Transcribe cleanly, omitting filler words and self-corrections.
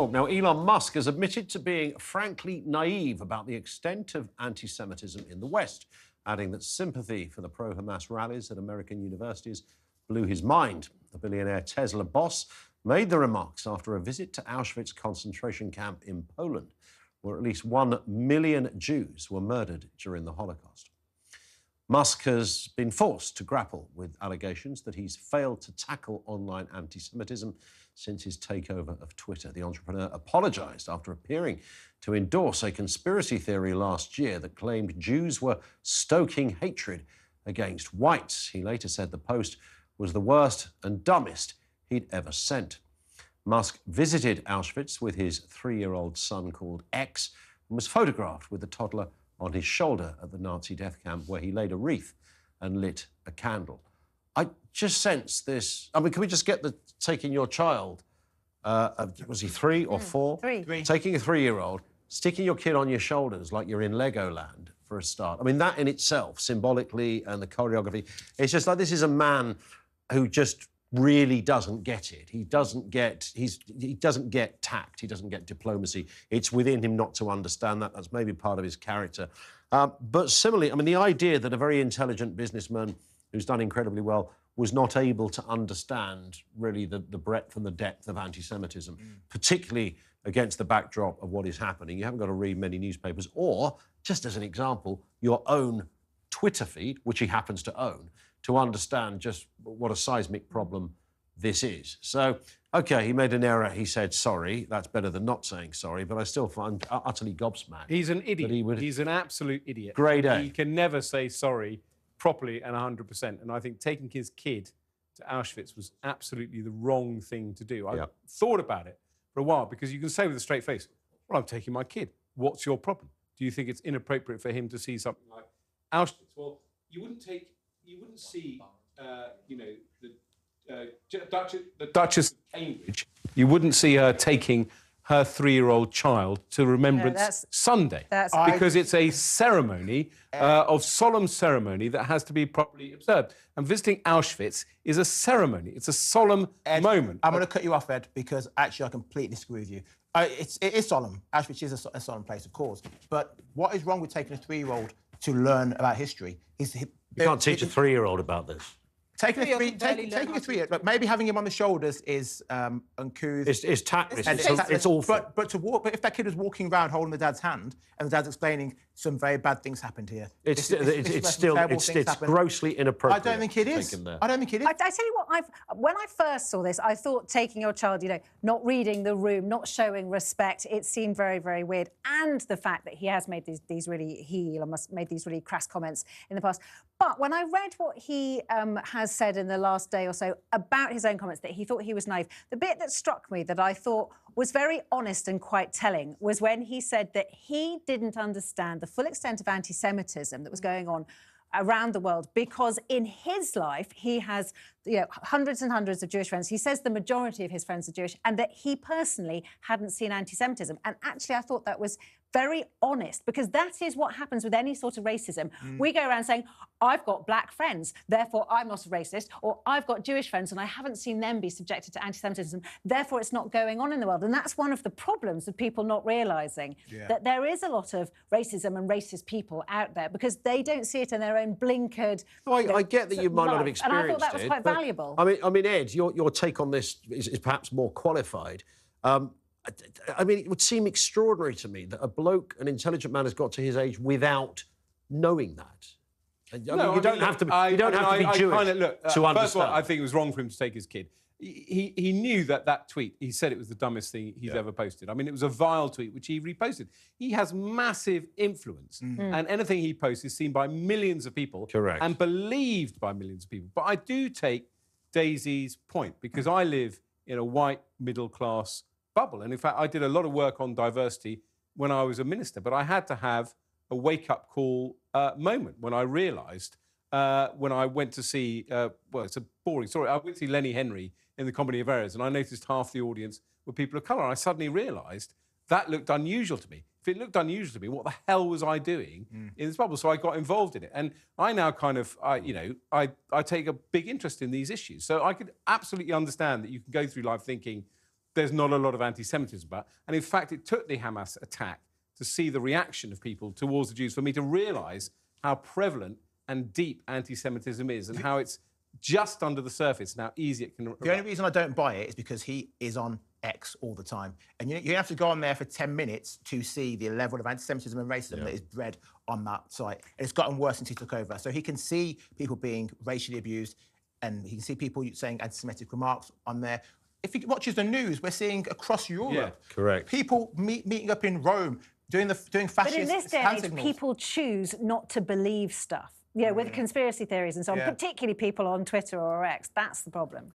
Now, Elon Musk has admitted to being frankly naive about the extent of anti-Semitism in the West, adding that sympathy for the pro-Hamas rallies at American universities blew his mind. The billionaire Tesla boss made the remarks after a visit to Auschwitz concentration camp in Poland, where at least 1 million Jews were murdered during the Holocaust. Musk has been forced to grapple with allegations that he's failed to tackle online anti-Semitism since his takeover of Twitter. The entrepreneur apologised after appearing to endorse a conspiracy theory last year that claimed Jews were stoking hatred against whites. He later said the post was the worst and dumbest he'd ever sent. Musk visited Auschwitz with his 3-year-old son called X and was photographed with the toddler on his shoulder at the Nazi death camp, where he laid a wreath and lit a candle. I just sense this. I mean, can we just get the taking your child, was he 3 or 4? 3. Taking a 3-year-old, sticking your kid on your shoulders like you're in Legoland for a start. I mean, that in itself, symbolically, and the choreography, it's just like this is a man who just really doesn't get it. He doesn't get tact. He doesn't get diplomacy. It's within him not to understand that. That's maybe part of his character. But similarly, I mean, the idea that a very intelligent businessman who's done incredibly well was not able to understand really the breadth and the depth of anti-Semitism, particularly against the backdrop of what is happening. You haven't got to read many newspapers, or, just as an example, your own Twitter feed, which he happens to own, to understand just what a seismic problem this is. So, OK, he made an error. He said sorry. That's better than not saying sorry, but I still find utterly gobsmacked. He's an idiot. He's an absolute idiot. Grade A. He can never say sorry properly and 100%. And I think taking his kid to Auschwitz was absolutely the wrong thing to do. I thought about it for a while, because you can say with a straight face, well, I'm taking my kid. What's your problem? Do you think it's inappropriate for him to see something like Auschwitz? Well, you wouldn't see, the Duchess of Cambridge. You wouldn't see her taking her 3-year-old child to Remembrance Sunday, because it's a ceremony, of solemn ceremony that has to be properly observed. And visiting Auschwitz is a ceremony. It's a solemn moment. I'm going to cut you off, Ed, because actually I completely disagree with you. It is solemn. Auschwitz is a solemn place, of course. But what is wrong with taking a 3-year-old to learn about history? You can't teach a 3-year-old about this. Taking a 3-year-old, but maybe having him on the shoulders is uncouth. It's tactless. It's awful. But if that kid was walking around holding the dad's hand and the dad's explaining some very bad things happened here, it's grossly inappropriate. I don't think it is. I don't think it is. I tell you what, when I first saw this, I thought taking your child, not reading the room, not showing respect, it seemed very, very weird. And the fact that he has made Elon Musk made these really crass comments in the past. But when I read what he has said in the last day or so about his own comments, that he thought he was naive, the bit that struck me that I thought was very honest and quite telling was when he said that he didn't understand the full extent of anti-Semitism that was going on around the world, because in his life he has hundreds and hundreds of Jewish friends. He says the majority of his friends are Jewish, and that he personally hadn't seen anti-Semitism. And actually I thought that was very honest, because that is what happens with any sort of racism. We go around saying, I've got black friends, therefore I'm not a racist, or I've got Jewish friends and I haven't seen them be subjected to anti-Semitism, therefore it's not going on in the world. And that's one of the problems of people not realising that there is a lot of racism and racist people out there, because they don't see it in their own blinkered... I get that you might not have experienced it. And I thought that was quite valuable. I mean, Ed, your take on this is perhaps more qualified. I mean, it would seem extraordinary to me that an intelligent man has got to his age without knowing that. You don't have to be Jewish to understand. First of all, I think it was wrong for him to take his kid. He knew that tweet, he said it was the dumbest thing he's ever posted. I mean, it was a vile tweet, which he reposted. He has massive influence, and anything he posts is seen by millions of people. Correct. And believed by millions of people. But I do take Daisy's point, because I live in a white middle-class bubble. And in fact, I did a lot of work on diversity when I was a minister, but I had to have a wake-up call moment when I realised, when I went to see, well, it's a boring story, I went to see Lenny Henry in The Comedy of Errors, and I noticed half the audience were people of colour, and I suddenly realised that looked unusual to me. If it looked unusual to me, what the hell was I doing in this bubble? So I got involved in it. And I now kind of, I take a big interest in these issues. So I could absolutely understand that you can go through life thinking, there's not a lot of anti-Semitism about. And in fact, it took the Hamas attack to see the reaction of people towards the Jews for me to realise how prevalent and deep anti-Semitism is and how it's just under the surface and how easy it can... The only reason I don't buy it is because he is on X all the time. And you have to go on there for 10 minutes to see the level of anti-Semitism and racism that is bred on that site. And it's gotten worse since he took over. So he can see people being racially abused and he can see people saying anti-Semitic remarks on there. If he watches the news, we're seeing across Europe, people meeting up in Rome, doing fascist But in this day and age, signals. people choose not to believe stuff. With conspiracy theories and so on, particularly people on Twitter or X. That's the problem.